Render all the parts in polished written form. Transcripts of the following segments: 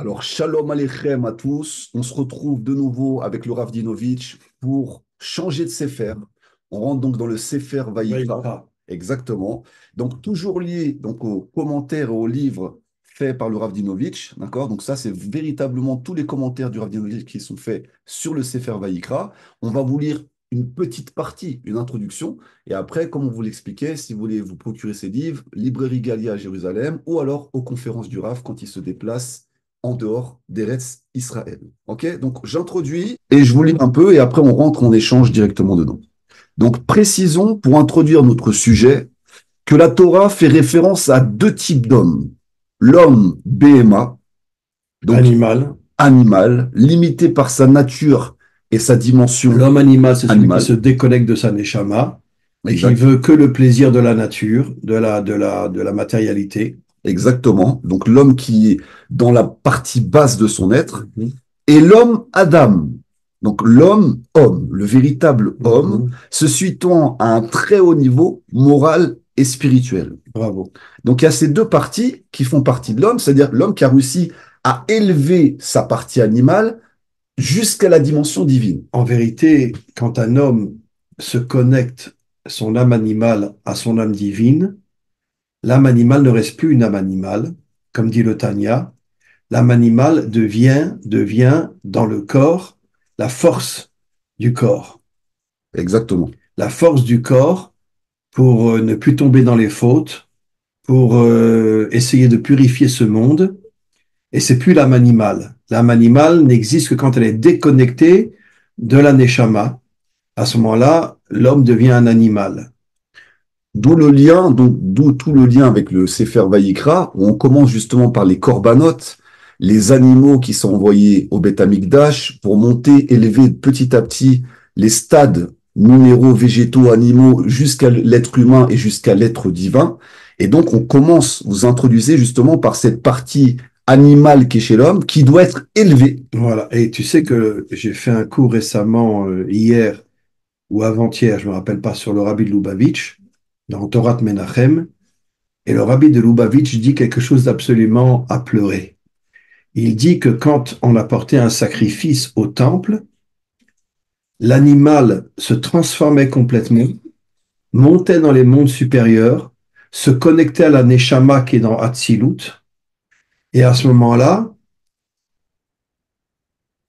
Alors, shalom aleichem à tous. On se retrouve de nouveau avec le Rav Dinovitch pour changer de Sefer. On rentre donc dans le Sefer Vayikra. Vaïkra. Exactement. Donc, toujours lié donc, aux commentaires et aux livres faits par le Rav Dinovitch. D'accord? Donc, ça, c'est véritablement tous les commentaires du Rav Dinovitch qui sont faits sur le Sefer Vayikra. On va vous lire une petite partie, une introduction. Et après, comme on vous l'expliquait, si vous voulez vous procurer ces livres, librairie Galia à Jérusalem ou alors aux conférences du Rav quand il se déplace en dehors d'Eretz Israël. Ok? Donc j'introduis et je vous lis un peu et après on rentre en échange directement dedans. Donc précisons pour introduire notre sujet que la Torah fait référence à deux types d'hommes. L'homme BMA, donc Animal. animal, limité par sa nature et sa dimension L'homme animal, c'est celui qui animale. se déconnecte de sa neshama et qui Exact, veut que le plaisir de la nature, de la matérialité. exactement. Donc l'homme qui est dans la partie basse de son être. Mhm, Et l'homme Adam, donc l'homme homme, le véritable homme, mhm. se situant à un très haut niveau moral et spirituel. Bravo. Donc il y a ces deux parties qui font partie de l'homme, c'est-à-dire l'homme qui a réussi à élever sa partie animale jusqu'à la dimension divine. En vérité, quand un homme se connecte son âme animale à son âme divine, l'âme animale ne reste plus une âme animale, comme dit le Tanya. L'âme animale devient dans le corps la force du corps. Exactement. La force du corps pour ne plus tomber dans les fautes, pour essayer de purifier ce monde. Et c'est plus l'âme animale. L'âme animale n'existe que quand elle est déconnectée de la neshama. À ce moment-là, l'homme devient un animal. D'où le lien, donc d'où tout le lien avec le Sefer Vayikra, où on commence justement par les corbanotes, les animaux qui sont envoyés au Beth Amikdash pour monter, élever petit à petit les stades minéraux, végétaux, animaux, jusqu'à l'être humain et jusqu'à l'être divin. Et donc on commence, vous introduisez justement par cette partie animale qui est chez l'homme, qui doit être élevée. Voilà. Et tu sais que j'ai fait un cours récemment, hier ou avant-hier, je me rappelle pas, sur le rabbi de Lubavitch, dans Torah Menachem. Et le rabbi de Lubavitch dit quelque chose d'absolument à pleurer. Il dit que quand on apportait un sacrifice au temple, l'animal se transformait complètement, montait dans les mondes supérieurs, se connectait à la Neshama qui est dans Hatzilut, et à ce moment-là,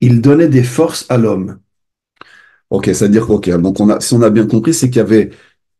il donnait des forces à l'homme. Ok, c'est-à-dire, ok, donc si on a bien compris, c'est qu'il y avait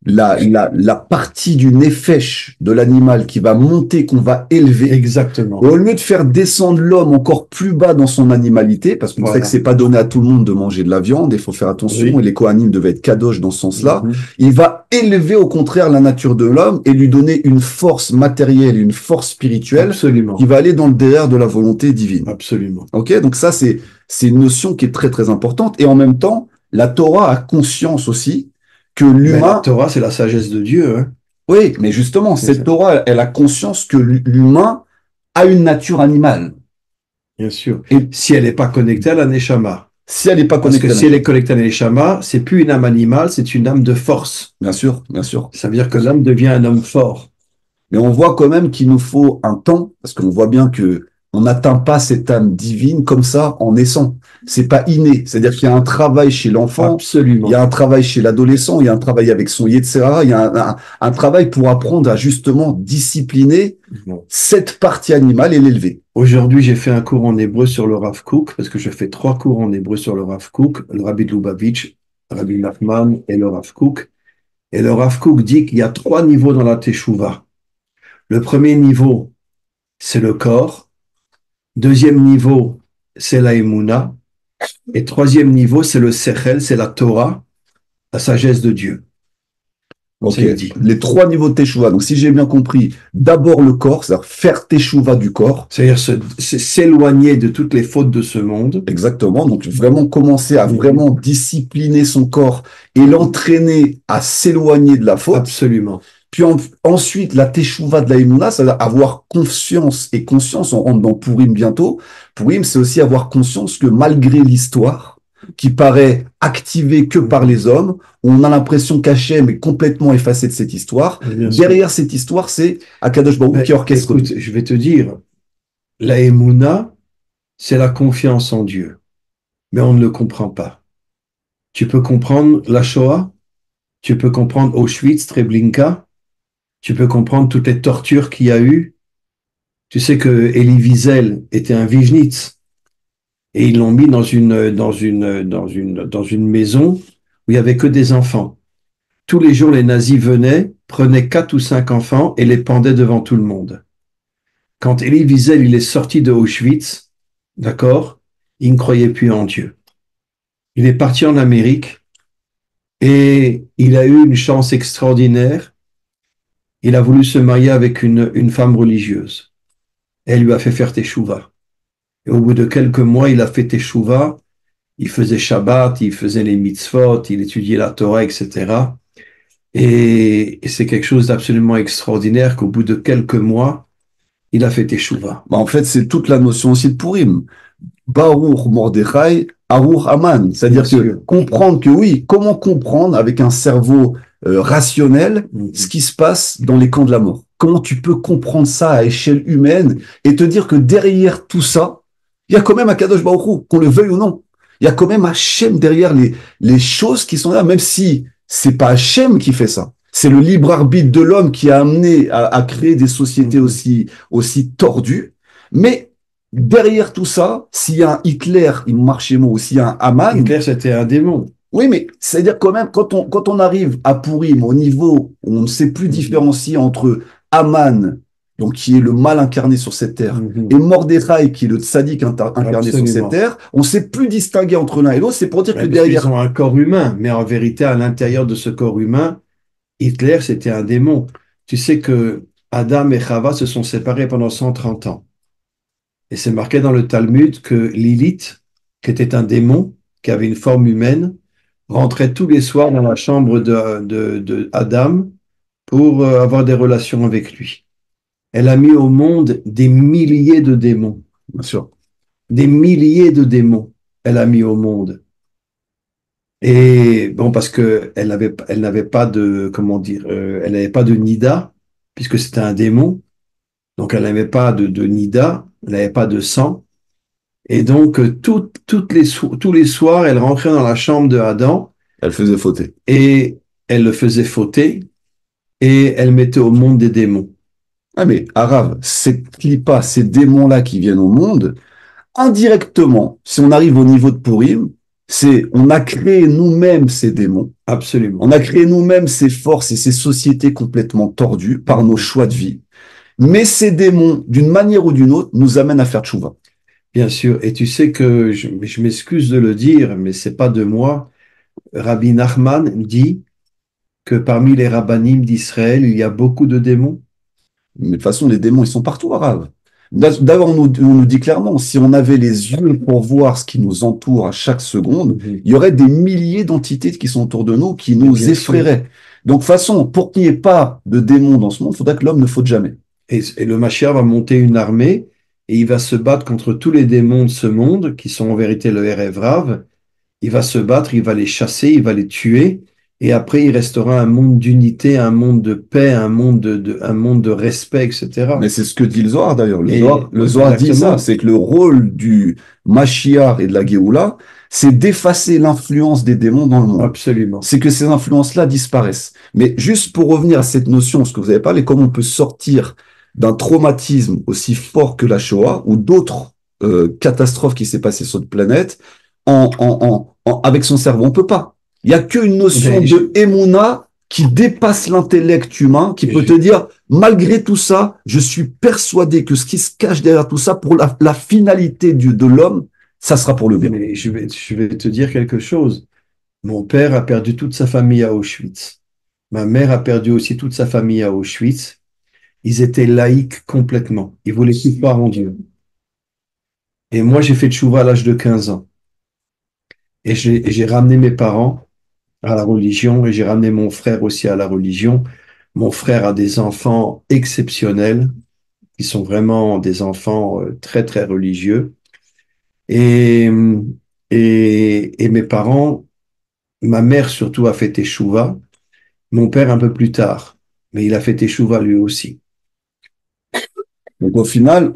la partie du nefesh de l'animal qui va monter, qu'on va élever. Exactement. Au lieu de faire descendre l'homme encore plus bas dans son animalité, parce qu'on sait que Voilà. c'est pas donné à tout le monde de manger de la viande, il faut faire attention, et Oui. les Kohanim devaient être kadosh dans ce sens-là, Mhm. il va élever au contraire la nature de l'homme et lui donner une force matérielle, une force spirituelle qui Absolument. va aller dans le derrière de la volonté divine. Absolument. Ok, donc ça c'est une notion qui est très très importante et en même temps la Torah a conscience aussi que Mais la l'humain, Torah, c'est la sagesse de Dieu, hein. oui, mais justement C'est cette ça. Torah elle a conscience que l'humain a une nature animale Bien sûr. et Si elle n'est pas connectée à la Neshama. si elle n'est pas Parce que connectée à la si elle nature, est connectée à la Neshama, c'est plus une âme animale, c'est une âme de force. bien sûr, bien sûr, Ça veut dire que bien sûr. l'homme devient un homme fort. Mais on voit quand même qu'il nous faut un temps, parce qu'on voit bien que on n'atteint pas cette âme divine comme ça en naissant. C'est pas inné. C'est-à-dire qu'il y a un travail chez l'enfant, il y a Absolument. un travail chez l'adolescent, il y a un travail avec son Yetzera, il y a un travail pour apprendre à justement discipliner Bon. cette partie animale et l'élever. Aujourd'hui, j'ai fait un cours en hébreu sur le Rav Kook, parce que je fais 3 cours en hébreu sur le Rav Kook, le Rabbi de Lubavitch, Rabbi Nachman et le Rav Kook. Et le Rav Kook dit qu'il y a 3 niveaux dans la Teshuvah. Le premier niveau, c'est le corps. Deuxième niveau, c'est la Emouna. Et troisième niveau, c'est le Sechel, c'est la Torah, la sagesse de Dieu. Comme ça, Ok, il dit. les trois niveaux de Teshuvah. Donc, si j'ai bien compris, d'abord le corps, c'est-à-dire faire Teshuvah du corps. C'est-à-dire s'éloigner de toutes les fautes de ce monde. Exactement. Donc, vraiment commencer à Mhm. vraiment discipliner son corps et l'entraîner à s'éloigner de la faute. Absolument. Puis ensuite, la teshuva de la Emouna, c'est avoir conscience et conscience, on rentre dans Purim bientôt. Purim, c'est aussi avoir conscience que malgré l'histoire, qui paraît activée que par Mhm. les hommes, on a l'impression qu'Hachem est complètement effacé de cette histoire. Bien sûr. Derrière cette histoire, c'est Akadosh Baruch Hu qui Mais orchestre écoute, tout. je vais te dire, la Emouna, c'est la confiance en Dieu. Mais on ne le comprend pas. Tu peux comprendre la Shoah, tu peux comprendre Auschwitz, Treblinka, tu peux comprendre toutes les tortures qu'il y a eu. Tu sais que Elie Wiesel était un Vigenitz et ils l'ont mis dans une maison où il y avait que des enfants. Tous les jours, les nazis venaient, prenaient 4 ou 5 enfants et les pendaient devant tout le monde. Quand Elie Wiesel il est sorti de Auschwitz, d'accord, il ne croyait plus en Dieu. Il est parti en Amérique et il a eu une chance extraordinaire. Il a voulu se marier avec une femme religieuse. Elle lui a fait faire teshuva. Et au bout de quelques mois, il a fait teshuva. Il faisait Shabbat, il faisait les mitzvot, il étudiait la Torah, etc. Et c'est quelque chose d'absolument extraordinaire qu'au bout de quelques mois, il a fait teshuva. Bah, en fait, c'est toute la notion aussi de Purim. Baruch Mordechai, Aruch Aman. Bien C'est-à-dire que sûr. comprendre que oui, comment comprendre avec un cerveau rationnel ce qui se passe dans les camps de la mort? Comment tu peux comprendre ça à échelle humaine et te dire que derrière tout ça, il y a quand même un Kadosh Baruch Hu, qu'on le veuille ou non. Il y a quand même Hachem derrière les choses qui sont là, même si c'est pas Hachem qui fait ça. C'est le libre arbitre de l'homme qui a amené à créer des sociétés aussi tordues. Mais derrière tout ça, s'il y a un Hitler, il marche chez moi, ou s'il y a un Haman, Hitler, c'était un démon. oui, mais c'est-à-dire quand même, quand on arrive à Purim, au niveau où on ne sait plus différencier entre Haman, donc qui est le mal incarné sur cette terre, et Mordechai, qui est le tzaddik incarné sur cette Absolument. terre, on ne sait plus distinguer entre l'un et l'autre. C'est pour dire que Parce qu'ils derrière, ont un corps humain, mais en vérité, à l'intérieur de ce corps humain, Hitler, c'était un démon. Tu sais que Adam et Chava se sont séparés pendant 130 ans. Et c'est marqué dans le Talmud que Lilith, qui était un démon, qui avait une forme humaine, rentrait tous les soirs dans la chambre de Adam pour avoir des relations avec lui. Elle a mis au monde des milliers de démons. bien sûr, Des milliers de démons, elle a mis au monde. Et bon, parce que elle n'avait pas de, comment dire, elle n'avait pas de nida, puisque c'était un démon. Donc, elle n'avait pas de nida, elle n'avait pas de sang. Et donc, tous les soirs, elle rentrait dans la chambre de Adam elle faisait fauter. et elle le faisait fauter et elle mettait au monde des démons. Ah mais Arav, ces clipas, ces démons-là qui viennent au monde, indirectement, si on arrive au niveau de Purim, c'est on a créé nous-mêmes ces démons. Absolument. On a créé nous-mêmes ces forces et ces sociétés complètement tordues par nos choix de vie. Mais ces démons, d'une manière ou d'une autre, nous amènent à faire tchouva. Bien sûr. Et tu sais que je m'excuse de le dire, mais c'est pas de moi. Rabbi Nachman dit que parmi les rabbinim d'Israël, il y a beaucoup de démons. Mais de toute façon, les démons, ils sont partout, Arav. D'abord, on nous dit clairement, si on avait les yeux pour voir ce qui nous entoure à chaque seconde, il y aurait des milliers d'entités qui sont autour de nous, qui nous effraieraient. Donc, de toute façon, pour qu'il n'y ait pas de démons dans ce monde, il faudrait que l'homme ne faute jamais. Et le Mashiach va monter une armée et il va se battre contre tous les démons de ce monde, qui sont en vérité le Erev Rav. Il va se battre, il va les chasser, il va les tuer. Et après, il restera un monde d'unité, un monde de paix, un monde de respect, etc. Mais c'est ce que dit le Zohar d'ailleurs. Et Le Zohar dit exactement. ça, c'est que le rôle du Mashiach et de la Géoula, c'est d'effacer l'influence des démons dans le monde. Absolument. C'est que ces influences-là disparaissent. Mais juste pour revenir à cette notion, ce que vous avez parlé, comment on peut sortir d'un traumatisme aussi fort que la Shoah ou d'autres catastrophes qui s'est passées sur notre planète avec son cerveau. On peut pas. Il n'y a qu'une notion de Emouna qui dépasse l'intellect humain, qui peut te dire, malgré tout ça, je suis persuadé que ce qui se cache derrière tout ça, pour la finalité de l'homme, ça sera pour le bien. Mais je vais te dire quelque chose. Mon père a perdu toute sa famille à Auschwitz. Ma mère a perdu aussi toute sa famille à Auschwitz. Ils étaient laïcs complètement. Ils voulaient plus croire en Dieu. Et moi, j'ai fait tchouva à l'âge de 15 ans. Et j'ai ramené mes parents à la religion et j'ai ramené mon frère aussi à la religion. Mon frère a des enfants exceptionnels qui sont vraiment des enfants très, très religieux. Et, et mes parents, ma mère surtout a fait teshuva, mon père un peu plus tard, mais il a fait teshuva lui aussi. Donc au final,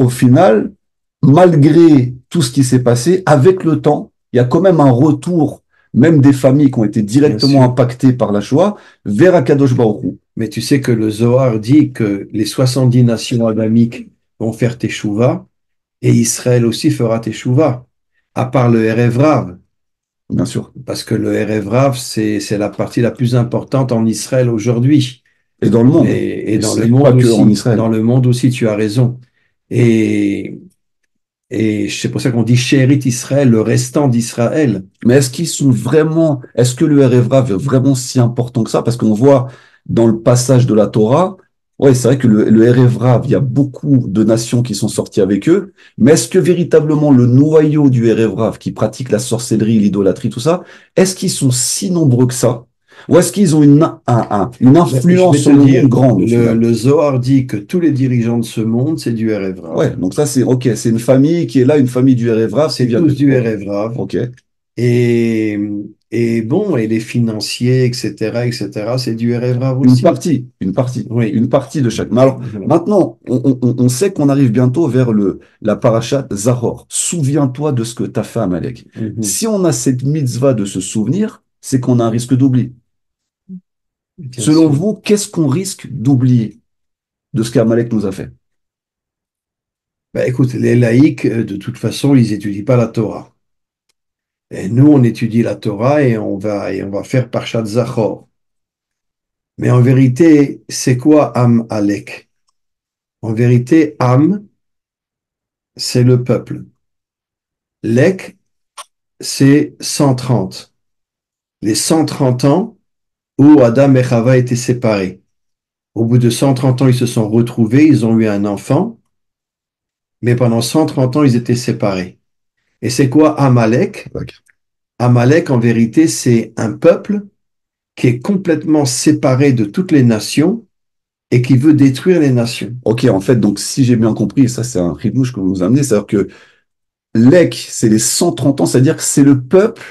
malgré tout ce qui s'est passé, avec le temps, il y a quand même un retour, même des familles qui ont été bien directement sûr. impactées par la Shoah, vers Akadosh Baruch Hu. Mais tu sais que le Zohar dit que les 70 nations adamiques vont faire teshuva et Israël aussi fera teshuva, à part le Erev Rav. Bien sûr. Parce que le Erev Rav, c'est la partie la plus importante en Israël aujourd'hui. Et dans le monde. Et Et dans le c'est pas monde que en aussi. Israël. Dans le monde aussi, tu as raison. Et, et c'est pour ça qu'on dit Shérit Israël, le restant d'Israël. Mais est-ce qu'ils sont vraiment, est-ce que le REVRAV est vraiment si important que ça? Parce qu'on voit dans le passage de la Torah, ouais, c'est vrai que le REVRAV, il y a beaucoup de nations qui sont sorties avec eux, mais est-ce que véritablement le noyau du REVRAV qui pratique la sorcellerie, l'idolâtrie, tout ça, est-ce qu'ils sont si nombreux que ça? Ou est-ce qu'ils ont une Je influence vais te sur le monde dire, grande au final? le Zohar dit que tous les dirigeants de ce monde, c'est du Erev Rav. Ouais, donc ça c'est ok, c'est une famille qui est là, une famille du REVRAV qui C'est vient tous de. du Ok, Erev Rav. ok. Et, et bon, et les financiers, etc., c'est du Erev Rav Une aussi. partie, une partie, Oui. une partie de chaque. Mais alors, Voilà. maintenant, on sait qu'on arrive bientôt vers la parashat Zahor. Souviens-toi de ce que tu as fait à Amalek. Mhm. Si on a cette mitzvah de se souvenir, c'est qu'on a un risque d'oubli. Bien Selon sûr. vous, qu'est-ce qu'on risque d'oublier de ce qu'Amalek nous a fait? Bah, écoute, les laïcs, de toute façon, ils n'étudient pas la Torah. Et nous, on étudie la Torah et on va faire Parshat Zachor. Mais en vérité, c'est quoi Am Alek? En vérité, Am, c'est le peuple. Lek, c'est 130. Les 130 ans où Adam et Chava étaient séparés. Au bout de 130 ans, ils se sont retrouvés, ils ont eu un enfant, mais pendant 130 ans, ils étaient séparés. Et c'est quoi Amalek? Ok, Amalek, en vérité, c'est un peuple qui est complètement séparé de toutes les nations et qui veut détruire les nations. ok, en fait, donc si j'ai bien compris, et ça c'est un ridouche que vous nous amenez, c'est-à-dire que Lek, c'est les 130 ans, c'est-à-dire que c'est le peuple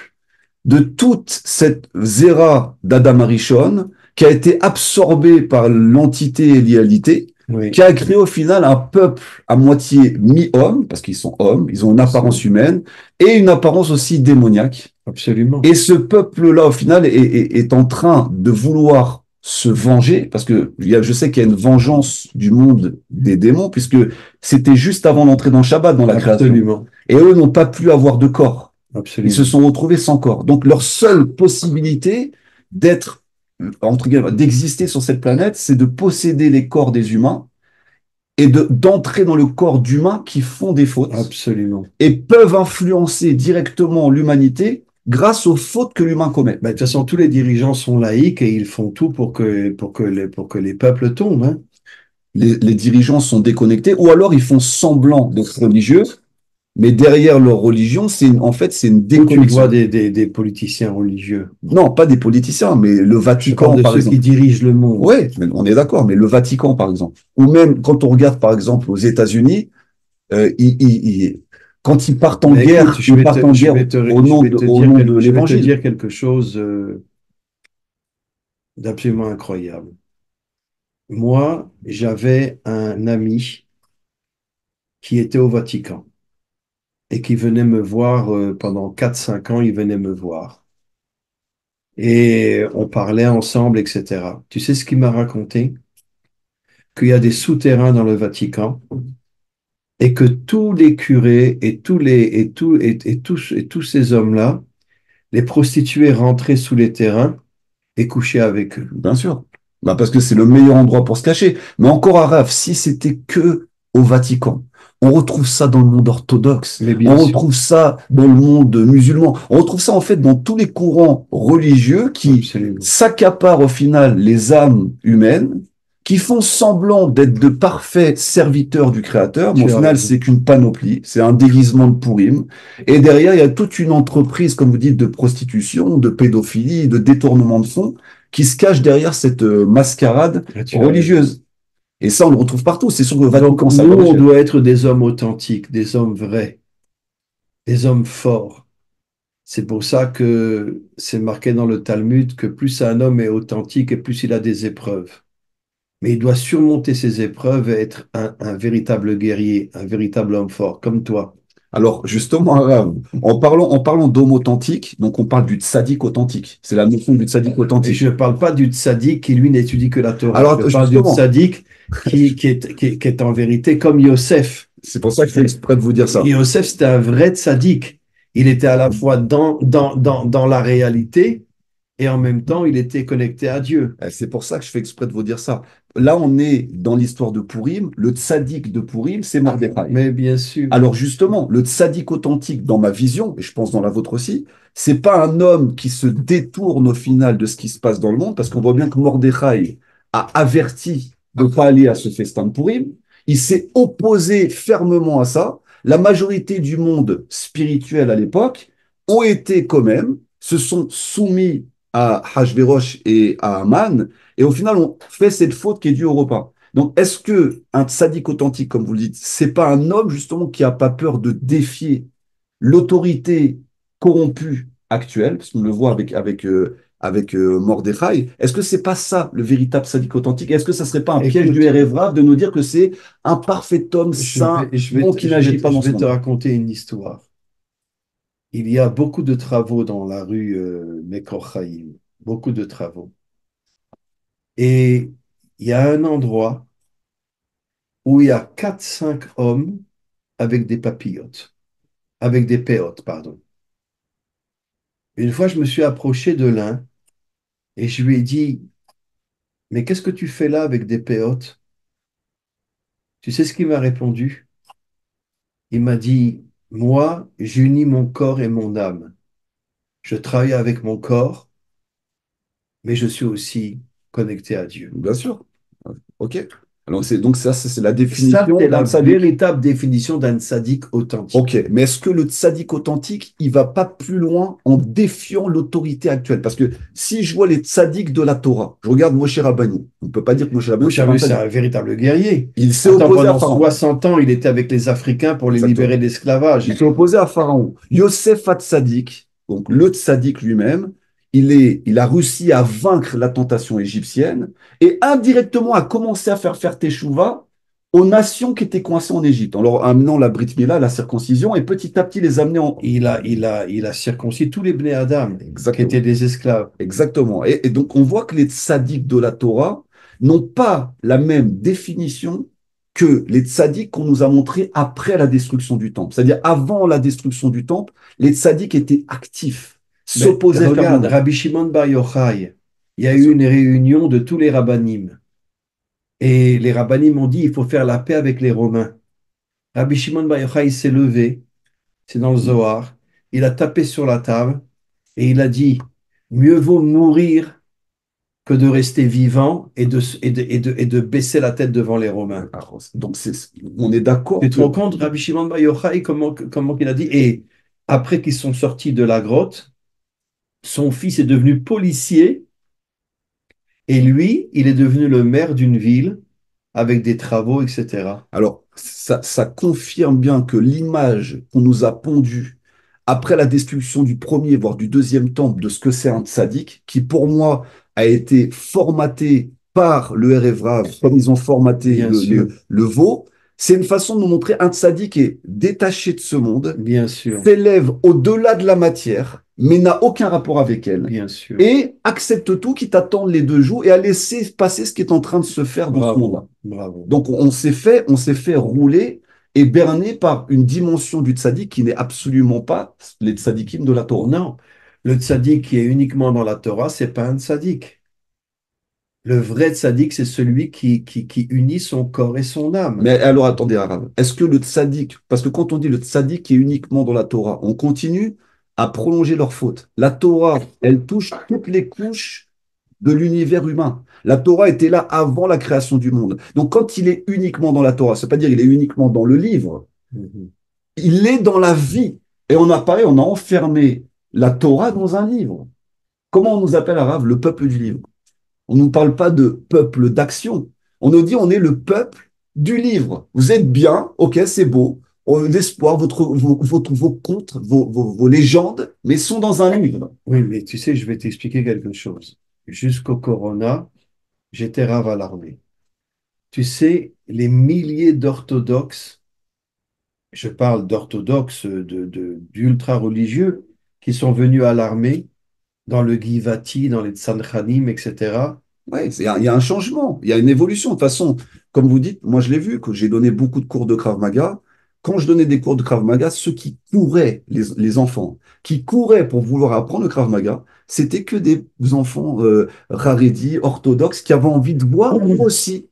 de toute cette zéra d'Adam Arishon qui a été absorbée par l'entité et l'idéalité, qui Oui, a créé au final un peuple à moitié mi-homme, parce qu'ils sont hommes, ils ont une apparence absolument. humaine et une apparence aussi démoniaque. Absolument. Et ce peuple-là, au final, est en train de vouloir se venger, parce que je sais qu'il y a une vengeance du monde des démons, puisque c'était juste avant d'entrer dans Shabbat, dans la création. Absolument. Et eux n'ont pas pu avoir de corps. Ils se Absolument. sont retrouvés sans corps. Donc leur seule possibilité d'être, entre guillemets, d'exister sur cette planète, c'est de posséder les corps des humains et d'entrer dans le corps d'humains qui font des fautes Absolument. et peuvent influencer directement l'humanité grâce aux fautes que l'humain commet. Ben, de toute façon, tous les dirigeants sont laïcs et ils font tout pour que les peuples tombent, hein. Les dirigeants sont déconnectés ou alors ils font semblant d'être religieux, mais derrière leur religion, en fait, c'est une Où tu vois déconnexion. des politiciens religieux. Non, pas des politiciens, mais le Je parle Vatican, de par ceux qui exemple. dirigent le monde. Oui, on est d'accord, mais le Vatican, par exemple, ou même quand on regarde, par exemple, aux États-Unis, euh, ils- ils- ils- quand Mais écoute, ils partent en guerre au nom de je vais te l'Évangile. dire quelque chose d'absolument incroyable. Moi, j'avais un ami qui était au Vatican et qui venait me voir pendant 4 5 ans, il venait me voir. Et on parlait ensemble, etc. Tu sais ce qu'il m'a raconté? Qu'il y a des souterrains dans le Vatican et que tous les curés et tous ces hommes-là, les prostituées rentraient sous les terrains et couchaient avec eux. Bien sûr. Bah, parce que c'est le meilleur endroit pour se cacher. Mais encore à Raf, si c'était que au Vatican, on retrouve ça dans le monde orthodoxe, Mais on bien sûr, retrouve ça dans le monde musulman, on retrouve ça en fait dans tous les courants religieux qui absolument. s'accaparent au final les âmes humaines, qui font semblant d'être de parfaits serviteurs du Créateur, mais au Tu as final raison. c'est qu'une panoplie, c'est un déguisement de Pourim. Et derrière, il y a toute une entreprise, comme vous dites, de prostitution, de pédophilie, de détournement de fonds qui se cache derrière cette mascarade Ah, tu as raison. religieuse. Et ça, on le retrouve partout. C'est sûr que le Donc, Vatican, ça nous, va on l'échelle. doit être des hommes authentiques, des hommes vrais, des hommes forts. C'est pour ça que c'est marqué dans le Talmud que plus un homme est authentique et plus il a des épreuves. Mais il doit surmonter ses épreuves et être un véritable guerrier, un véritable homme fort, comme toi. Alors, justement, en parlant d'homme authentique, donc on parle du tzaddik authentique. C'est la notion du tzaddik Et je authentique. ne parle pas du tzaddik qui, lui, n'étudie que la Torah. Je Alors, parle du justement, tzaddik qui est en vérité comme Yosef. c'est pour ça que je fais exprès de vous dire ça. Yosef, c'était un vrai tzaddik. Il était à la fois dans la réalité et en même temps, il était connecté à Dieu. C'est pour ça que je fais exprès de vous dire ça. Là, on est dans l'histoire de Pourim. Le tzaddik de Pourim, c'est Mordechai. Mais bien sûr, Alors justement, le tzaddik authentique dans ma vision, et je pense dans la vôtre aussi, c'est pas un homme qui se détourne au final de ce qui se passe dans le monde, parce qu'on voit bien que Mordechai a averti de ne pas aller à ce festin de Pourim. Il s'est opposé fermement à ça. La majorité du monde spirituel à l'époque ont été quand même, se sont soumis à Hachvérosh et à Haman, et au final on fait cette faute qui est due au repas. Donc, est-ce que un tzaddik authentique, comme vous le dites, c'est pas un homme justement qui a pas peur de défier l'autorité corrompue actuelle, parce qu'on le voit avec Mordechai. Est-ce que c'est pas ça le véritable tzaddik authentique? Est-ce que ça serait pas un piège du écoute, Erevrav de nous dire que c'est un parfait homme je saint, vais, je vais, bon te- qui n'agit pas je dans ce vais te monde? raconter une histoire. Il y a beaucoup de travaux dans la rue Mekor Chaim, beaucoup de travaux. Et il y a un endroit où il y a quatre cinq hommes avec des papillotes, avec des péotes, pardon. Une fois, je me suis approché de l'un et je lui ai dit, mais qu'est-ce que tu fais là avec des péotes? Tu sais ce qu'il m'a répondu? Il m'a dit, moi, j'unis mon corps et mon âme. Je travaille avec mon corps, mais je suis aussi connecté à Dieu. Bien sûr. Ok. Alors, donc ça, c'est la Ça, définition c'est d'un la tzaddik. véritable définition d'un sadique Ok, authentique. mais est-ce que le tzaddik authentique, il va pas plus loin en défiant l'autorité actuelle? Parce que si je vois les tzaddiks de la Torah, je regarde Moshe Rabbeinu, on ne peut pas dire que Moshe Rabbeinu, Moshe c'est pas un Rabbeinu, c'est tzaddik. un véritable guerrier. Il s'est Attends, opposé à pendant Pharaon. 60 ans, il était avec les Africains pour les libérer Exactement. Il d'esclavage. s'est opposé à Pharaon. Yosef Hatzadik, donc le tzaddik lui-même, il a réussi à vaincre la tentation égyptienne et indirectement a commencé à faire teshuva aux nations qui étaient coincées en Égypte, en leur amenant la brit mila, la circoncision, et petit à petit les amener en... Il a circoncis tous les Bnei Adam qui étaient Exactement. des esclaves. Exactement. Et donc, on voit que les tzaddiks de la Torah n'ont pas la même définition que les tzaddiks qu'on nous a montrés après la destruction du temple. C'est-à-dire, avant la destruction du temple, les tzaddiks étaient actifs, Mais s'opposaient regarde, fermement. Rabbi Shimon Bar Yochai, il y a Bien eu sûr. une réunion de tous les rabbinim. Et les rabbinim ont dit, il faut faire la paix avec les Romains. Rabbi Shimon Bar Yochai s'est levé, c'est dans le Zohar, il a tapé sur la table et il a dit, mieux vaut mourir que de rester vivant et de baisser la tête devant les Romains. Alors, donc, on est d'accord Tu te rends que... compte, Rabbi Shimon Bar Yochai, comment il a dit? Et après qu'ils sont sortis de la grotte, son fils est devenu policier et lui, il est devenu le maire d'une ville avec des travaux, etc. Alors, ça confirme bien que l'image qu'on nous a pondue après la destruction du premier, voire du deuxième temple, de ce que c'est un tzaddik, qui pour moi a été formaté par le Erevrav, comme ils ont formaté Bien sûr, le veau, c'est une façon de nous montrer un tzaddik qui est détaché de ce monde, bien sûr, s'élève au-delà de la matière, mais n'a aucun rapport avec elle, bien sûr. et accepte tout, qui t'attend les 2 jours, et a laissé passer ce qui est en train de se faire dans ce Bravo, monde-là. bravo. Donc on s'est fait rouler et berner par une dimension du tzaddik qui n'est absolument pas les tzaddikim de la Torah. Non, le tzaddik qui est uniquement dans la Torah, c'est pas un tzaddik. Le vrai tzaddik, c'est celui qui unit son corps et son âme. Mais alors attendez, Arabe, est-ce que le tzaddik, parce que quand on dit le tzaddik qui est uniquement dans la Torah, on continue à prolonger leur faute. La Torah, elle touche toutes les couches de l'univers humain. La Torah était là avant la création du monde. Donc quand il est uniquement dans la Torah, c'est pas dire il est uniquement dans le livre, Mhm. il est dans la vie. Et on a pareil, on a enfermé la Torah dans un livre. Comment on nous appelle arabe le peuple du livre? On ne nous parle pas de peuple d'action. On nous dit on est le peuple du livre. Vous êtes bien, ok, c'est beau. L'espoir, vos contes, vos légendes, mais sont dans un livre. Oui, mais tu sais, je vais t'expliquer quelque chose. Jusqu'au Corona, j'étais rave à l'armée. Tu sais, les milliers d'orthodoxes, je parle d'orthodoxes, d'ultra-religieux, qui sont venus à l'armée dans le Givati, dans les Tzanchanim, etc. Ouais, il y a un changement, il y a une évolution. De toute façon, comme vous dites, moi je l'ai vu, que j'ai donné beaucoup de cours de Krav Maga. Quand je donnais des cours de Krav Maga, ceux qui couraient, les enfants, qui couraient pour vouloir apprendre le Krav Maga, c'était que des enfants rarédis, orthodoxes, qui avaient envie de voir aussi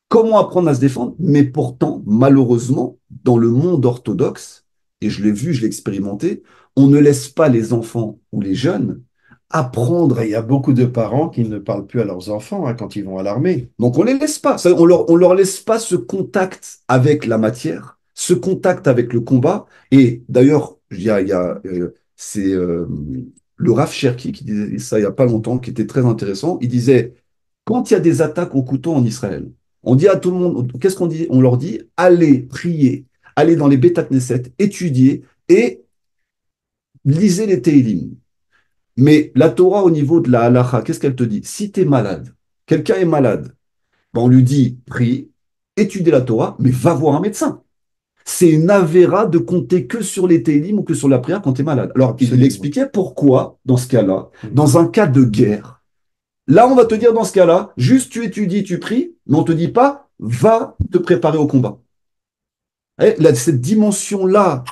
comment apprendre à se défendre. Mais pourtant, malheureusement, dans le monde orthodoxe, et je l'ai vu, je l'ai expérimenté, on ne laisse pas les enfants ou les jeunes Ben, apprendre. il y a beaucoup de parents qui ne parlent plus à leurs enfants hein, quand ils vont à l'armée. Donc on les laisse pas. On leur laisse pas ce contact avec la matière, ce contact avec le combat. Et d'ailleurs, c'est le Rav Cherki qui disait ça il y a pas longtemps, qui était très intéressant. Il disait quand il y a des attaques au couteau en Israël, on dit à tout le monde, qu'est-ce qu'on dit? On leur dit allez prier, allez dans les Beth Knesset, étudier et lisez les Teilim. Mais la Torah au niveau de la halacha, qu'est-ce qu'elle te dit? Si tu es malade, quelqu'un est malade, ben, on lui dit, prie, étudie la Torah, mais va voir un médecin. C'est une avéra de compter que sur les télim ou que sur la prière quand tu es malade. Alors, il Absolument. expliquait pourquoi, dans ce cas-là, Mhm. dans un cas de guerre, là, on va te dire, dans ce cas-là, juste tu étudies, tu pries, mais on ne te dit pas, va te préparer au combat. Et là, cette dimension-là,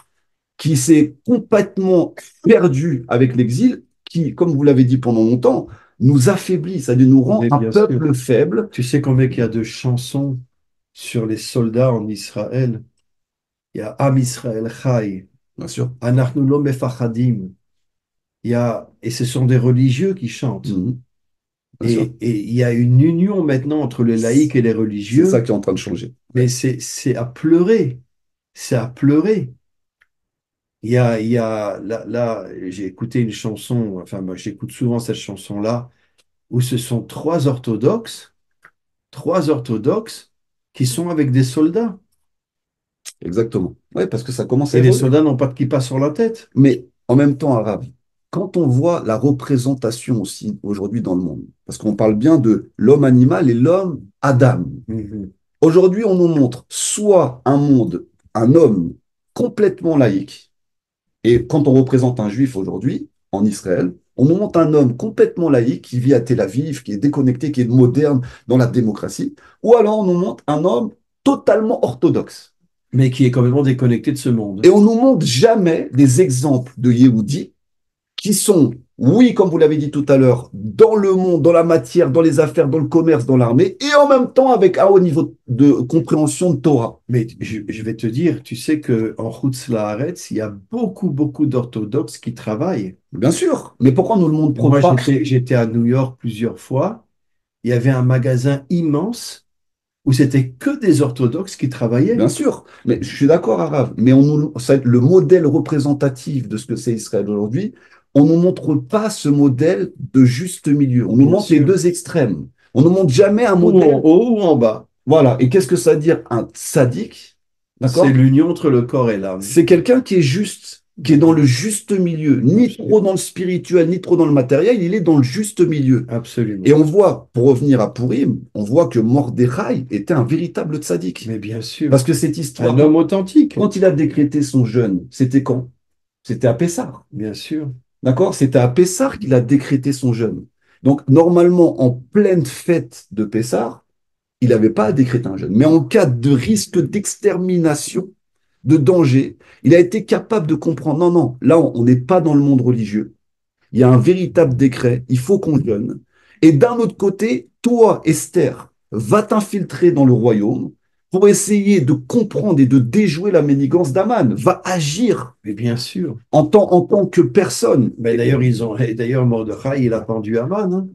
qui s'est complètement perdue avec l'exil, qui, comme vous l'avez dit pendant longtemps, nous affaiblit, ça nous rend Mais un bien sûr. peuple faible. Tu sais combien il y a de chansons sur les soldats en Israël? Il y a Am Israël Chai, Bien sûr. Anachnu lo mefachadim. Et ce sont des religieux qui chantent. Mhm. Bien sûr. Et il y a une union maintenant entre les laïcs et les C'est ça religieux, qui est en train de changer. mais c'est à pleurer. C'est à pleurer. Là, j'ai écouté une chanson, enfin, moi, j'écoute souvent cette chanson-là, où ce sont trois orthodoxes qui sont avec des soldats. Exactement. Oui, parce que ça commence à Et les évoluer. soldats n'ont pas de kippa sur la tête. Mais en même temps, arabe, quand on voit la représentation aussi aujourd'hui dans le monde, parce qu'on parle bien de l'homme animal et l'homme Adam. Mhm. Aujourd'hui, on nous montre soit un monde, un homme complètement laïque, et quand on représente un juif aujourd'hui en Israël, on nous montre un homme complètement laïque qui vit à Tel Aviv, qui est déconnecté, qui est moderne dans la démocratie, ou alors on nous montre un homme totalement orthodoxe. Mais qui est complètement déconnecté de ce Et monde. on nous montre jamais des exemples de Yehudi qui sont, oui, comme vous l'avez dit tout à l'heure, dans le monde, dans la matière, dans les affaires, dans le commerce, dans l'armée, et en même temps avec un haut niveau de compréhension de Torah. Mais je vais te dire, tu sais qu'en Chutz La'aretz, il y a beaucoup d'orthodoxes qui travaillent. Bien sûr, mais pourquoi on ne le montre Moi, pas? j'étais à New York plusieurs fois. Il y avait un magasin immense où c'était que des orthodoxes qui Bien travaillaient. sûr, mais je suis d'accord, Arabe, mais le modèle représentatif de ce que c'est Israël aujourd'hui, on ne nous montre pas ce modèle de juste milieu. On nous Bien montre les sûr. deux extrêmes. On ne nous montre jamais un Ou en modèle. haut ou en bas. Voilà. Et qu'est-ce que ça veut dire un tzaddik? C'est D'accord? l'union entre le corps et l'âme. C'est quelqu'un qui est juste, qui est dans le juste milieu, ni trop Absolument. dans le spirituel, ni trop dans le matériel, il est dans le juste milieu. Et Absolument. on voit, pour revenir à Purim, on voit que Mordechai était un véritable tzaddik. Mais bien sûr. Parce que cette histoire, Un homme authentique. quand il a décrété son jeûne, c'était quand? C'était à Pessah. Bien sûr. D'accord? C'était à Pessah qu'il a décrété son jeûne. Donc, normalement, en pleine fête de Pessah, il n'avait pas à décréter un jeûne. Mais en cas de risque d'extermination, de danger, il a été capable de comprendre, non, non, là, on n'est pas dans le monde religieux. Il y a un véritable décret, il faut qu'on jeûne. Et d'un autre côté, toi, Esther, va t'infiltrer dans le royaume pour essayer de comprendre et de déjouer la manigance d'Aman. Va agir Mais bien sûr. en tant que personne. Mais d'ailleurs, et d'ailleurs, Mordechai, il a pendu Haman, hein.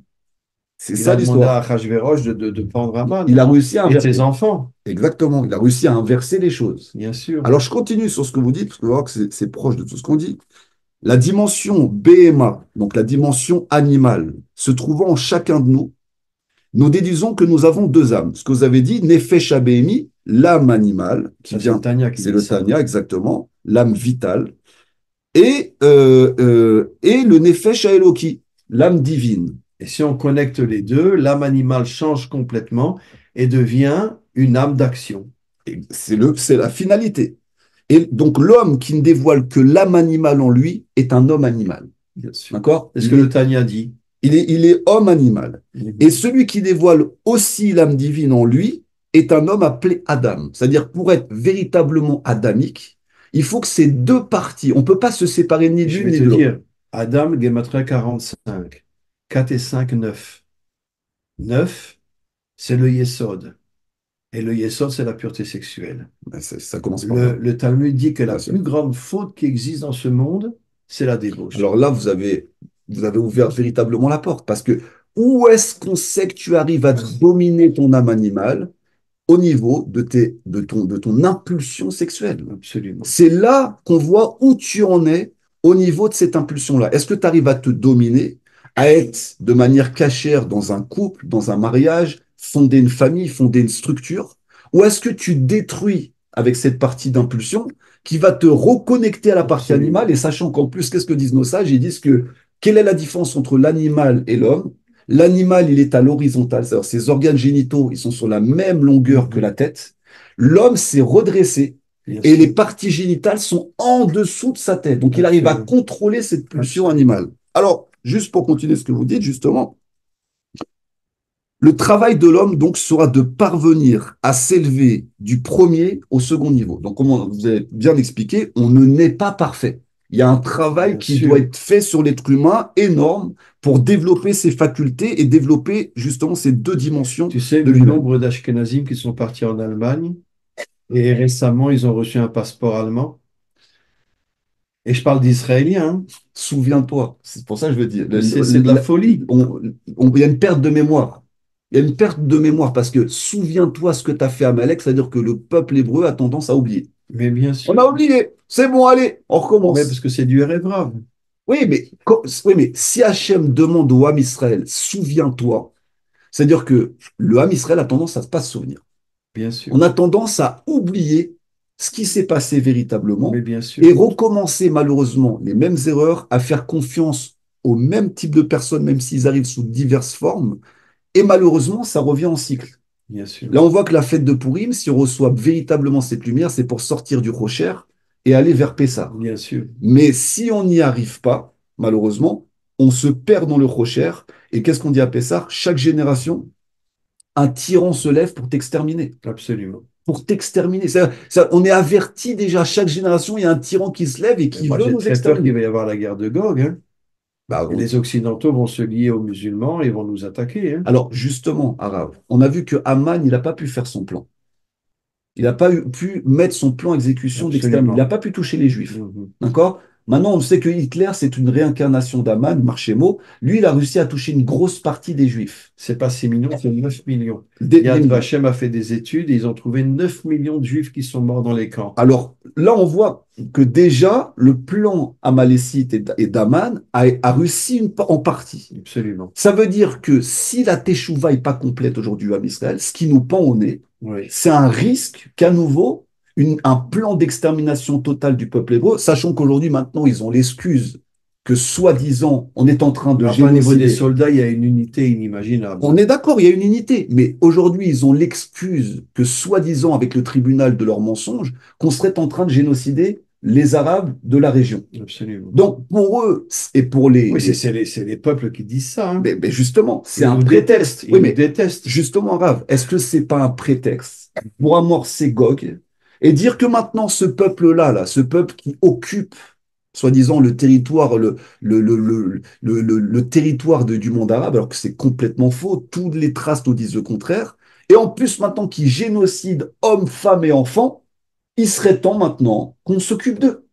C'est Il ça a demandé à l'histoire. Achashverosh de pendre Haman. Il a réussi à Et ses inverser. enfants, Exactement, il a réussi à inverser les choses. bien sûr. Alors, je continue sur ce que vous dites, parce que vous voyez que c'est proche de tout ce qu'on dit. La dimension BMA, donc la dimension animale, se trouvant en chacun de nous, nous déduisons que nous avons deux âmes. Ce que vous avez dit, Nefesh HaBehemi, l'âme animale, qui Ça, c'est le vient, Tanya qui c'est dit le ça. Tanya exactement, l'âme vitale, et le Nefesh HaEloki, l'âme divine. Et si on connecte les deux, l'âme animale change complètement et devient une âme d'action. Et c'est la finalité. Et donc l'homme qui ne dévoile que l'âme animale en lui est un homme animal. Bien sûr. D'accord? C'est ce que le Tanya dit. Il est homme animal. Et Mhm. celui qui dévoile aussi l'âme divine en lui est un homme appelé Adam. C'est-à-dire pour être véritablement adamique, il faut que ces deux parties, on ne peut pas se séparer ni Et de je l'une vais ni te de l'autre. dire, Adam, Gematria 45. 4 et 5, 9. 9, c'est le Yesod. Et le Yesod, c'est la pureté sexuelle. Ben, ça commence par là, Le Talmud dit que la bien sûr. plus grande faute qui existe dans ce monde, c'est la débauche. Alors là, vous avez ouvert véritablement la porte parce que où est-ce qu'on sait que tu arrives à dominer ton âme animale au niveau de ton impulsion sexuelle? Absolument. C'est là qu'on voit où tu en es au niveau de cette impulsion-là. Est-ce que tu arrives à te dominer, à être de manière cachère dans un couple, dans un mariage, fonder une famille, fonder une structure, ou est-ce que tu détruis avec cette partie d'impulsion qui va te reconnecter à la partie animale, Absolument. et sachant qu'en plus, qu'est-ce que disent nos sages? Ils disent que quelle est la différence entre l'animal et l'homme? L'animal, il est à l'horizontale, c'est-à-dire ses organes génitaux, ils sont sur la même longueur que Mhm. la tête. L'homme s'est redressé Bien et les sûr. parties génitales sont en dessous de sa tête. Donc, il arrive à Absolument. contrôler cette pulsion Absolument. animale. Alors, juste pour continuer ce que vous dites, justement, le travail de l'homme, donc, sera de parvenir à s'élever du premier au second niveau. Donc, comme vous avez bien expliqué, on ne naît pas parfait. Il y a un travail Bien qui doit sûr. être fait sur l'être humain énorme pour développer ses facultés et développer justement ces deux dimensions Tu sais de le lui-même. nombre d'Ashkénazim qui sont partis en Allemagne et récemment ils ont reçu un passeport allemand. Et je parle d'Israéliens, hein. Souviens-toi, c'est pour ça que je veux dire, Mais c'est de la folie. il y a une perte de mémoire. Il y a une perte de mémoire parce que souviens-toi ce que tu as fait à Amalek, c'est-à-dire que le peuple hébreu a tendance à oublier. Mais bien On sûr. a oublié, c'est bon, allez, on Mais parce recommence. que c'est du Erev. Oui, mais si Hachem demande au Ham Israël, souviens-toi, c'est-à-dire que le Ham Israël a tendance à ne pas se souvenir. Bien On sûr. a tendance à oublier ce qui s'est passé Mais véritablement bien et sûr. recommencer malheureusement les mêmes erreurs, à faire confiance au même type de personnes, même s'ils arrivent sous diverses formes. Et malheureusement, ça revient en cycle. Bien sûr. Là, on voit que la fête de Pourim, si on reçoit véritablement cette lumière, c'est pour sortir du Rocher et aller vers Pessah. Bien sûr. Mais si on n'y arrive pas, malheureusement, on se perd dans le Rocher. Et qu'est-ce qu'on dit à Pessah? Chaque génération, un tyran se lève pour t'exterminer, Absolument. pour t'exterminer. On est averti déjà, chaque génération, il y a un tyran qui se lève et Mais qui moi, veut j'ai nous très peur qu'il exterminer. va y avoir la guerre de Gog, hein. Bah, Et les Occidentaux vont se lier aux musulmans et vont nous attaquer, hein. alors justement, Arabe, on a vu que Haman, il n'a pas pu faire son plan. Il n'a pas pu mettre son plan exécution d'exterminer. Il n'a Absolument. pas pu toucher les Juifs. Mhm. D'accord? Maintenant, on sait que Hitler, c'est une réincarnation d'Haman, Marchémo. Lui, il a réussi à toucher une grosse partie des Juifs, C'est pas 6 millions, c'est 9 millions. des Yad millions. Vashem a fait des études et ils ont trouvé 9 millions de juifs qui sont morts dans les camps. Alors là, on voit que déjà, le plan amalécite et d'Aman a réussi en partie. Absolument. Ça veut dire que si la Teshuvah n'est pas complète aujourd'hui à Israël, ce qui nous pend au nez, Oui. c'est un risque qu'à nouveau, un plan d'extermination totale du peuple hébreu, sachant qu'aujourd'hui, maintenant, ils ont l'excuse que, soi-disant, on est en train de Mais enfin, au niveau des génocider. soldats, il y a une unité inimaginable. On est d'accord, il y a une unité, mais aujourd'hui, ils ont l'excuse que, soi-disant, avec le tribunal de leurs mensonges, qu'on serait en train de génocider les Arabes de la région. Absolument. Donc, pour eux et pour Oui, c'est les peuples qui disent ça, hein. mais justement, c'est Ils un nous prétexte. détestent, Oui, ils nous mais détestent. justement, Rav, est-ce que c'est pas un prétexte pour amorcer Gog et dire que maintenant, ce peuple-là, ce peuple qui occupe, soi-disant, le territoire, le territoire du monde arabe, alors que c'est complètement faux, toutes les traces nous disent le contraire, et en plus, maintenant, qui génocide hommes, femmes et enfants, il serait temps maintenant qu'on s'occupe d'eux.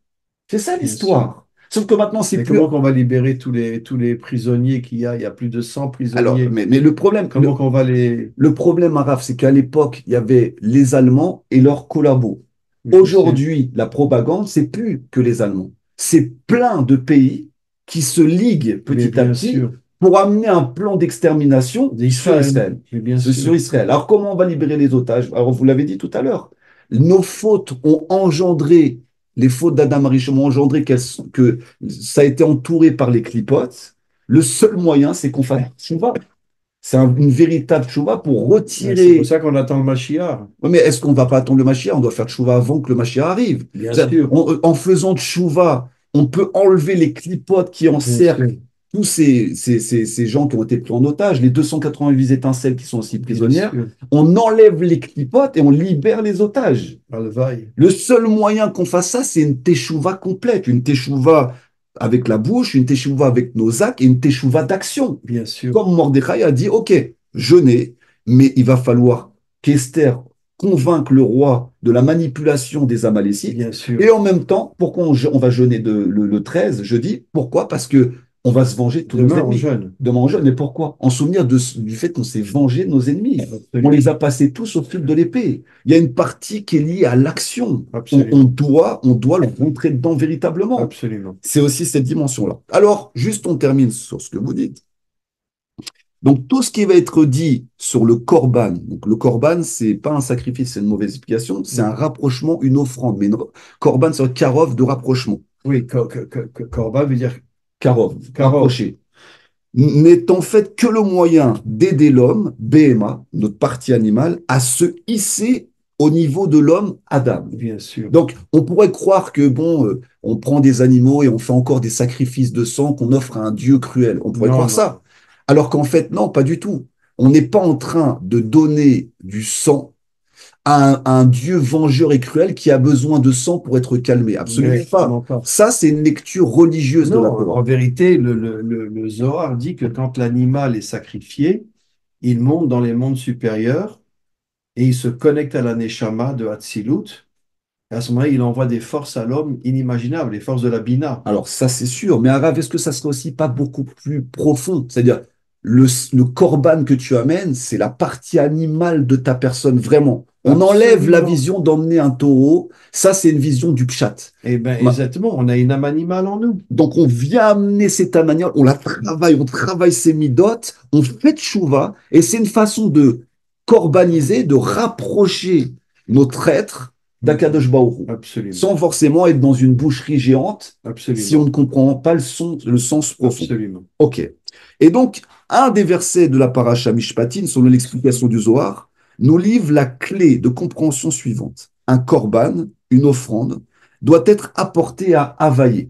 C'est ça Bien sûr. l'histoire. Sauf que maintenant, c'est Mais plus. comment qu'on va libérer tous les prisonniers qu'il y a? Il y a plus de 100 Alors, prisonniers. mais le problème, Comment qu'on va les... le problème, Araf, c'est qu'à l'époque, il y avait les Allemands et leurs collabos. Je sais. Aujourd'hui, la propagande, c'est plus que les Allemands. C'est plein de pays qui se liguent Mais petit à bien petit sûr. pour amener un plan d'extermination sur D'Israël. Israël. Mais bien C'est sûr. sur Israël. Alors, comment on va libérer les otages? Alors, vous l'avez dit tout à l'heure. Nos fautes ont engendré, les fautes d'Adam Arishon ont engendré que ça a été entouré par les clipotes. Le seul moyen, c'est qu'on fasse une véritable tchouva pour Mais c'est pour retirer. ça qu'on attend le Mashiach. Ouais, mais est-ce qu'on va pas attendre le Mashiach? On doit faire tchouva avant que le Mashiach arrive. Bien C'est-à-dire, sûr, en faisant tchouva, on peut enlever les clipotes qui bien sûr, encerclent tous ces gens qui ont été pris en otage, les 288 étincelles qui sont aussi bien prisonnières. sûr. On enlève les clipotes et on libère les otages. Alvaï, Le seul moyen qu'on fasse ça, c'est une teshuva complète, une teshuva avec la bouche, une teshuva avec nos actes et une teshuva d'action. bien sûr, Comme Mordechai a dit, OK, jeûnez, mais il va falloir qu'Esther convainque le roi de la manipulation des Amalécites. bien sûr. Et en même temps, pourquoi on va jeûner le 13 jeudi? Pourquoi? Parce que on va se venger de tous nos Demain, on ennemis. jeûne. Demain, on jeûne. Mais pourquoi? En souvenir du fait qu'on s'est vengé de nos ennemis. On Absolument, les a passés tous au fil de l'épée. Il y a une partie qui est liée à l'action. absolument, On doit le rentrer dedans véritablement. absolument. C'est aussi cette dimension-là. Alors, juste on termine sur ce que vous dites. Donc, tout ce qui va être dit sur le korban, donc le korban, c'est pas un sacrifice, c'est une mauvaise explication, c'est un rapprochement, une offrande. Mais korban, c'est un karov de rapprochement. Oui, Korban veut dire Karov, Karov. rapprocher. N'est en fait que le moyen d'aider l'homme, BMA, notre partie animale, à se hisser au niveau de l'homme, Adam. Bien sûr. Donc, on pourrait croire que, bon, on prend des animaux et on fait encore des sacrifices de sang qu'on offre à un Dieu cruel. On pourrait Non, croire non, ça. Alors qu'en fait, non, pas du tout. On n'est pas en train de donner du sang à un Dieu vengeur et cruel qui a besoin de sang pour être calmé. Absolument pas. véritablement pas. Ça, c'est une lecture religieuse de la Non, en Torah. vérité, le Zohar dit que quand l'animal est sacrifié, il monte dans les mondes supérieurs et il se connecte à la Neshama de Hatzilut. Et à ce moment-là, il envoie des forces à l'homme inimaginables, les forces de la Bina. Alors, ça, c'est sûr. Mais Arav, est-ce que ça serait aussi pas beaucoup plus profond? C'est-à-dire, le korban que tu amènes, c'est la partie animale de ta personne, vraiment. On enlève la Absolument. vision d'emmener un taureau. Ça, c'est une vision du pshat. Eh bien, Ma- exactement, on a une âme animale en nous. Donc, on vient amener cette manière, on travaille ses midotes, on fait tchouva, et c'est une façon de corbaniser, de rapprocher notre être d'Akadosh Baruch Hu, Absolument, sans forcément être dans une boucherie géante si on absolument, ne comprend pas le sens profond. absolument. Ok. Et donc, un des versets de la paracha Mishpatin, selon l'explication du Zohar, nous livre la clé de compréhension suivante. Un korban, une offrande, doit être apporté à Havaï,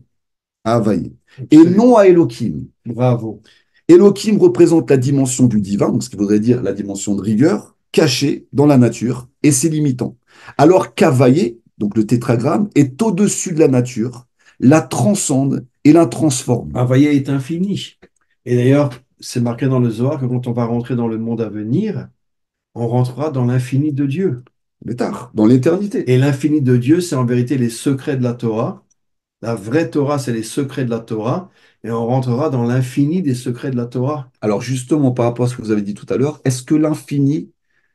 et non Absolument. à Elohim. Bravo. Elohim représente la dimension du divin, donc ce qui voudrait dire la dimension de rigueur, cachée dans la nature, et ses limitants. Alors qu'Havaï, donc le tétragramme, est au-dessus de la nature, la transcende et la transforme. Havaya est infini. Et d'ailleurs, c'est marqué dans le Zohar que quand on va rentrer dans le monde à venir, on rentrera dans l'infini de Dieu. Mais tard, dans l'éternité. Et l'infini de Dieu, c'est en vérité les secrets de la Torah. La vraie Torah, c'est les secrets de la Torah. Et on rentrera dans l'infini des secrets de la Torah. Alors justement, par rapport à ce que vous avez dit tout à l'heure, est-ce que l'infini,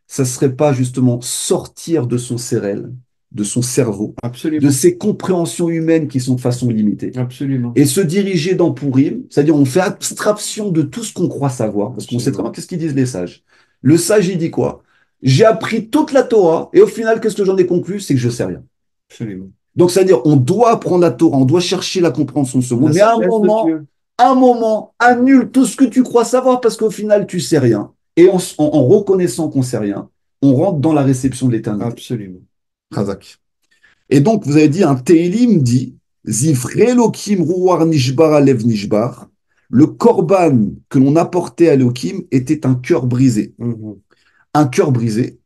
ça serait pas justement sortir de son CRL, de son cerveau, de Absolument. ses compréhensions humaines qui sont de façon limitée, Absolument. et se diriger dans Pourim, c'est-à-dire on fait abstraction de tout ce qu'on croit savoir, parce qu'on sait très Absolument. bien qu'est-ce qu'ils disent les sages. Le sage, il dit quoi? J'ai appris toute la Torah, et au final, qu'est-ce que j'en ai conclu? C'est que je sais rien. Absolument. Donc, c'est-à-dire, on doit apprendre la Torah, on doit chercher la compréhension de ce La monde, mais sagesse de Dieu. un moment, annule tout ce que tu crois savoir parce qu'au final, tu sais rien. Et en reconnaissant qu'on sait rien, on rentre dans la réception de l'éternité. Absolument. Razak. Et donc, vous avez dit, un Télim dit, Zivre Elohim Ruar Nishbar Alev Nishbar. Le korban que l'on apportait à Elohim était un cœur brisé. Mhm. Un cœur brisé.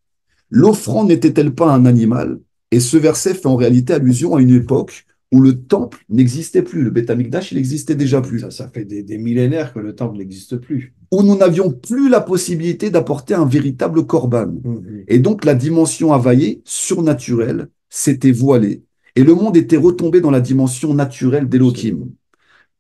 L'offrande n'était-elle pas un animal? Et ce verset fait en réalité allusion à une époque où le temple n'existait plus. Le Beth Amikdash, il n'existait déjà plus. Ça fait des millénaires que le temple n'existe plus. Où nous n'avions plus la possibilité d'apporter un véritable korban. Mhm. Et donc la dimension availlée, surnaturelle, s'était voilée. Et le monde était retombé dans la dimension naturelle d'Elohim.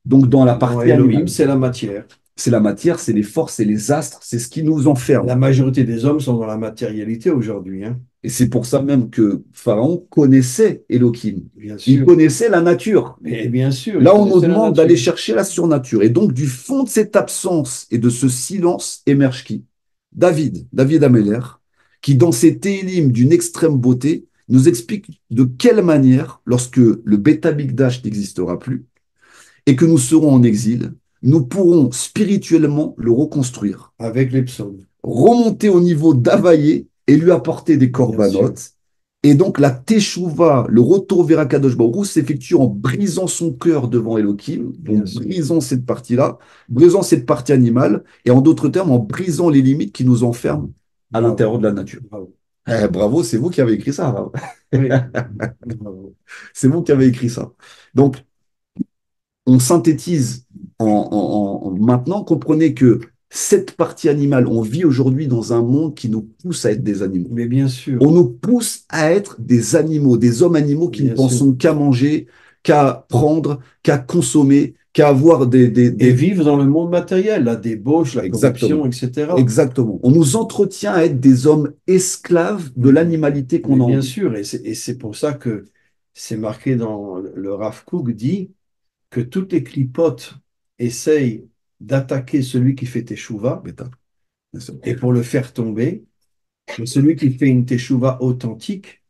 Donc dans la Non, partie Elohim, animale. c'est la matière. C'est la matière, c'est les forces, c'est les astres, c'est ce qui nous enferme. La majorité des hommes sont dans la matérialité aujourd'hui, hein. Et c'est pour ça même que Pharaon connaissait Elohim. Bien Il sûr. connaissait la nature. Et bien sûr, il Là, on nous connaissait la demande d'aller nature. chercher la surnature. Et donc, du fond de cette absence et de ce silence émerge qui? David Ameller, qui dans ses télim d'une extrême beauté, nous explique de quelle manière, lorsque le Beth Amikdash n'existera plus et que nous serons en exil, nous pourrons spirituellement le reconstruire, Avec les psaumes, remonter au niveau d'Availlé et lui apporter des bien sûr, corbanotes. Et donc la teshuva, le retour vers Akadosh Baruch Hu, s'effectue en brisant son cœur devant Elohim, donc bien sûr. brisant cette partie-là, brisant cette partie animale, et en d'autres termes, en brisant les limites qui nous enferment à Bravo, l'intérieur de la nature. bravo. Bravo, c'est vous qui avez écrit ça. Bravo. Oui, bravo. C'est vous qui avez écrit ça. Donc, on synthétise maintenant, comprenez que cette partie animale, on vit aujourd'hui dans un monde qui nous pousse à être des animaux. Mais bien sûr, On nous pousse à être des animaux, des hommes animaux qui ne bien sûr. pensons qu'à manger, qu'à prendre, qu'à consommer, qu'à avoir Et vivre dans le monde matériel, la débauche, la Exactement. corruption, etc. Exactement. On nous entretient à être des hommes esclaves de Mhm. l'animalité qu'on Mais a en bien nous. sûr, et c'est pour ça que c'est marqué dans le Rav Kook dit que toutes les clipotes essayent d'attaquer celui qui fait teshuva Bêta, bien sûr. et pour le faire tomber. Mais celui qui fait une teshuva authentique,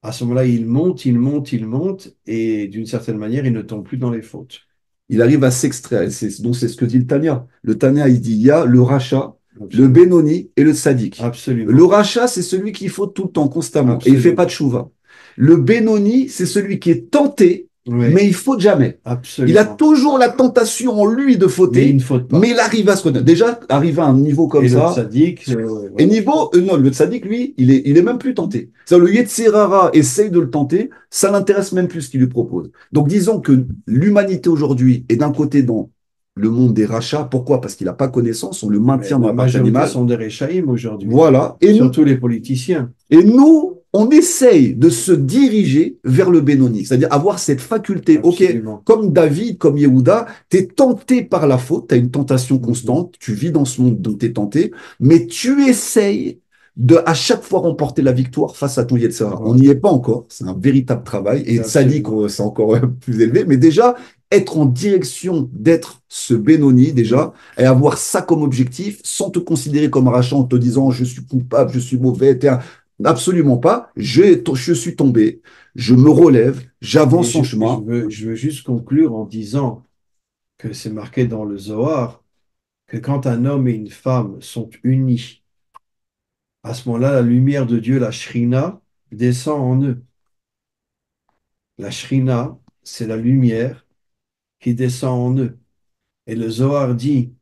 à ce moment-là, il monte, il monte, il monte, et d'une certaine manière, il ne tombe plus dans les fautes. Il arrive à s'extraire. Donc, c'est ce que dit le Tanya. Le Tanya, il dit, il y a le rachat, le Absolument. Benoni et le Tzadik. Le Absolument. rachat, c'est celui qui faut tout le temps, constamment, et il fait pas Absolument. de chouva. Le Benoni, c'est celui qui est tenté, Oui, mais il faute jamais. Il a absolument. toujours la tentation en lui de Mais il fauter, ne faute mais pas. il arrive à se retenir. Déjà, arriver à un niveau comme Et le ça, tzaddik, et voilà. niveau, non, le tzaddik, lui, il est même plus tenté. C'est-à-dire, le Yetzirara essaye de le tenter, ça n'intéresse même plus ce qu'il lui propose. Donc, disons que l'humanité aujourd'hui est d'un côté dans le monde des rachats. Pourquoi? Parce qu'il n'a pas connaissance, on le Mais maintient dans la la partie majorité animale. sont des Réchaïm aujourd'hui. Voilà. Surtout les politiciens. Et nous, on essaye de se diriger vers le Benoni, c'est-à-dire avoir cette faculté, ok, Absolument. comme David, comme Yehuda, tu es tenté par la faute, tu as une tentation Mhm. constante, tu vis dans ce monde dont tu es tenté, mais tu essayes de à chaque fois remporter la victoire face à ton Yetzirah. On Voilà. n'y est pas encore, c'est un véritable travail, et ça dit Absolument. que c'est encore plus élevé, mais déjà, être en direction d'être ce Benoni, déjà, Oui. et avoir ça comme objectif, sans te considérer comme un rachat en te disant je suis coupable, je suis mauvais, absolument pas. Je suis tombé, je me relève, Et j'avance en chemin. je veux juste conclure en disant que c'est marqué dans le Zohar que quand un homme et une femme sont unis, à ce moment-là, la lumière de Dieu, la Shrina, descend en eux. La Shrina, c'est la lumière qui descend en eux. Et le Zohar dit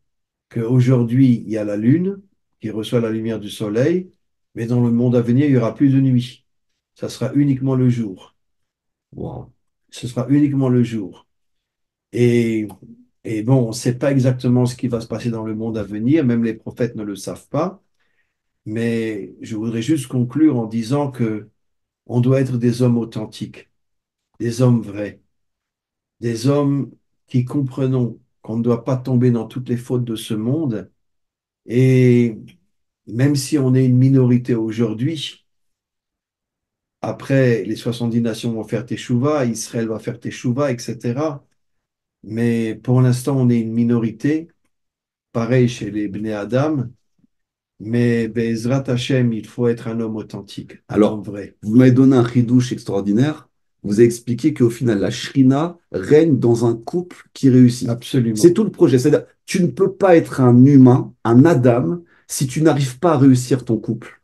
qu'aujourd'hui, il y a la lune qui reçoit la lumière du soleil, mais dans le monde à venir, il n'y aura plus de nuit. Ça sera uniquement le jour. Wow. Ce sera uniquement le jour. Et, et bon, on ne sait pas exactement ce qui va se passer dans le monde à venir, même les prophètes ne le savent pas, mais je voudrais juste conclure en disant que on doit être des hommes authentiques, des hommes vrais, des hommes qui comprenons qu'on ne doit pas tomber dans toutes les fautes de ce monde. Et même si on est une minorité aujourd'hui, après les 70 nations vont faire teshuva, Israël va faire teshuva, etc. Mais pour l'instant, on est une minorité, pareil chez les Bnei Adam. Mais Bezrat Hashem, il faut être un homme authentique, un homme Alors, vrai. vous m'avez donné un chidouche extraordinaire. Vous avez expliqué qu'au final, la shrina règne dans un couple qui réussit. C'est Absolument. tout le projet. C'est-à-dire, tu ne peux pas être un humain, un Adam, si tu n'arrives pas à réussir ton couple.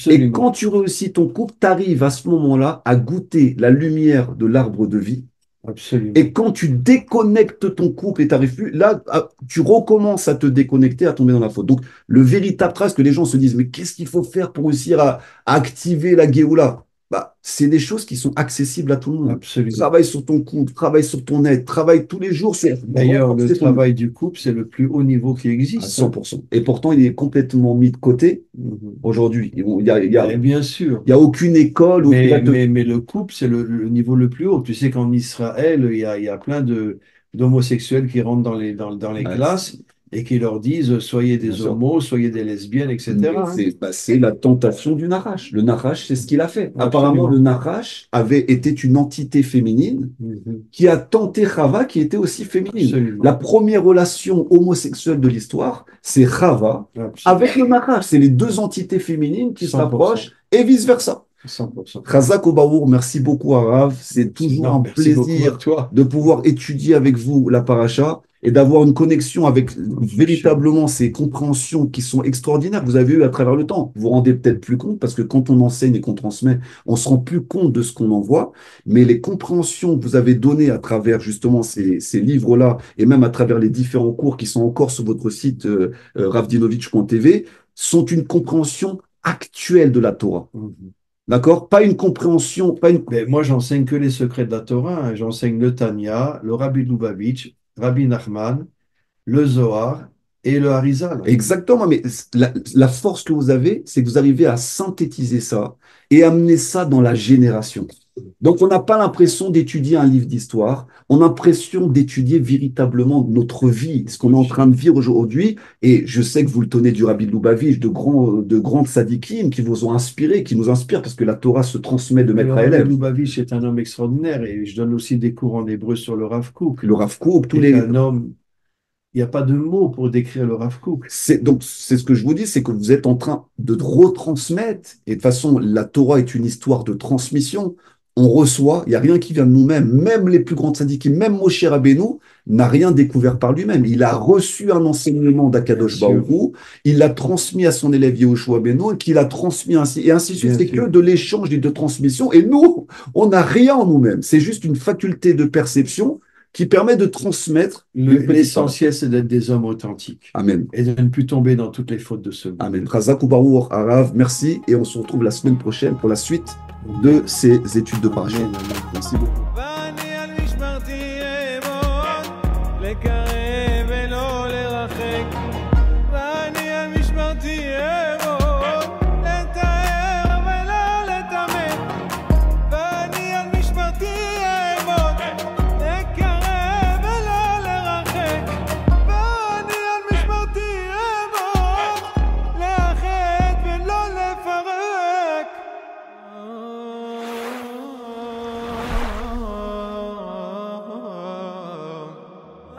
Et quand Absolument. tu réussis ton couple, tu arrives à ce moment-là à goûter la lumière de l'arbre de vie. Et Absolument. quand tu déconnectes ton couple et tu n'arrives plus, là, tu recommences à te déconnecter, à tomber dans la faute. Donc, le véritable trace que les gens se disent, mais qu'est-ce qu'il faut faire pour réussir à activer la Géoula? Bah, c'est des choses qui sont accessibles à tout le monde. Absolument. Travaille sur ton couple, travaille sur ton être, travaille tous les jours sur D'ailleurs, le renforcer ton travail du couple, c'est le plus haut niveau qui à existe, hein. 100%. Et pourtant, il est complètement mis de côté Mhm. aujourd'hui. Il n'y a, il y a, Mais bien sûr. il y a aucune école où qui va te... Mais le couple, c'est le niveau le plus haut. Tu sais qu'en Israël, il y a plein d'homosexuels qui rentrent dans les Ouais, classes et qui leur disent soyez bien des sûr. homos, soyez des lesbiennes, Mais etc., hein. c'est la tentation du Narash. Le Narash, c'est ce qu'il a fait. Apparemment, le Absolument. Narash avait été une entité féminine Mhm. qui a tenté Chava, qui était aussi féminine. La Absolument. première relation homosexuelle de l'histoire, c'est Chava avec Absolument. le Narash. C'est les deux entités féminines qui se 100%. rapprochent et vice-versa. 100%. Razak Obaour, merci beaucoup, Arav. C'est toujours Non, un merci beaucoup à plaisir toi. de pouvoir étudier avec vous la paracha. et d'avoir une connexion avec véritablement ces compréhensions qui sont extraordinaires que vous avez eues à travers le temps. Vous vous rendez peut-être plus compte parce que quand on enseigne et qu'on transmet, on se rend plus compte de ce qu'on envoie, mais les compréhensions que vous avez données à travers justement ces livres-là et même à travers les différents cours qui sont encore sur votre site ravdinovich.tv sont une compréhension actuelle de la Torah. D'accord? Pas une compréhension, pas une... Mais moi, j'enseigne que les secrets de la Torah, hein. J'enseigne le Tanya, le Rabbi Lubavitch, Rabbi Nachman, le Zohar et le Harizal. Exactement, mais la force que vous avez, c'est que vous arrivez à synthétiser ça et amener ça dans la génération. Donc, on n'a pas l'impression d'étudier un livre d'histoire, on a l'impression d'étudier véritablement notre vie, ce qu'on est en train de vivre aujourd'hui. Et je sais que vous le tenez du Rabbi Lubavitch, de grands tzadikim qui vous ont inspiré, qui nous inspirent, parce que la Torah se transmet de maître à Le Rabbi élève. Lubavitch est un homme extraordinaire et je donne aussi des cours en hébreu sur le Rav Kook. Le Rav Kook, tous C'est les... un homme, il n'y a pas de mots pour décrire le Rav Kook. Donc, c'est ce que je vous dis, c'est que vous êtes en train de retransmettre. Et de toute façon, la Torah est une histoire de transmission. On reçoit, il n'y a rien qui vient de nous-mêmes. Même les plus grands syndiqués, même Moshe Rabbeinu n'a rien découvert par lui-même. Il a reçu un enseignement d'Akadosh Baruch Hu, il l'a transmis à son élève Yehoshua Beno, et qu'il a transmis ainsi, et ainsi de suite. C'est que de l'échange et de transmission. Et nous, on n'a rien en nous-mêmes. C'est juste une faculté de perception qui permet de transmettre. L'essentiel, c'est d'être des hommes authentiques. Amen. Et de ne plus tomber dans toutes les fautes de ce monde. Amen. Chazak ubaruch Arav, merci. Et on se retrouve la semaine prochaine pour la suite de ces études de parasha. Merci beaucoup.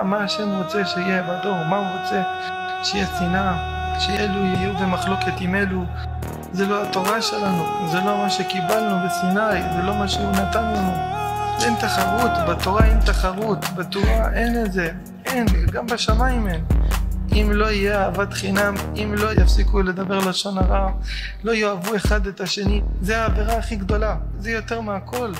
מה השם רוצה שיהיה בדור? מה הוא רוצה? שיהיה שנאה, שאלו יהיו במחלוקת עם אלו. זה לא התורה שלנו, זה לא מה שקיבלנו בסיני, זה לא מה שהוא נתן לנו. אין תחרות, בתורה אין תחרות, בתורה אין את זה, אין, גם בשמיים אין. אם לא יהיה אהבת חינם, אם לא יפסיקו לדבר לשון הרע, לא יאהבו אחד את השני, זה העבירה הכי גדולה, זה יותר מהכל.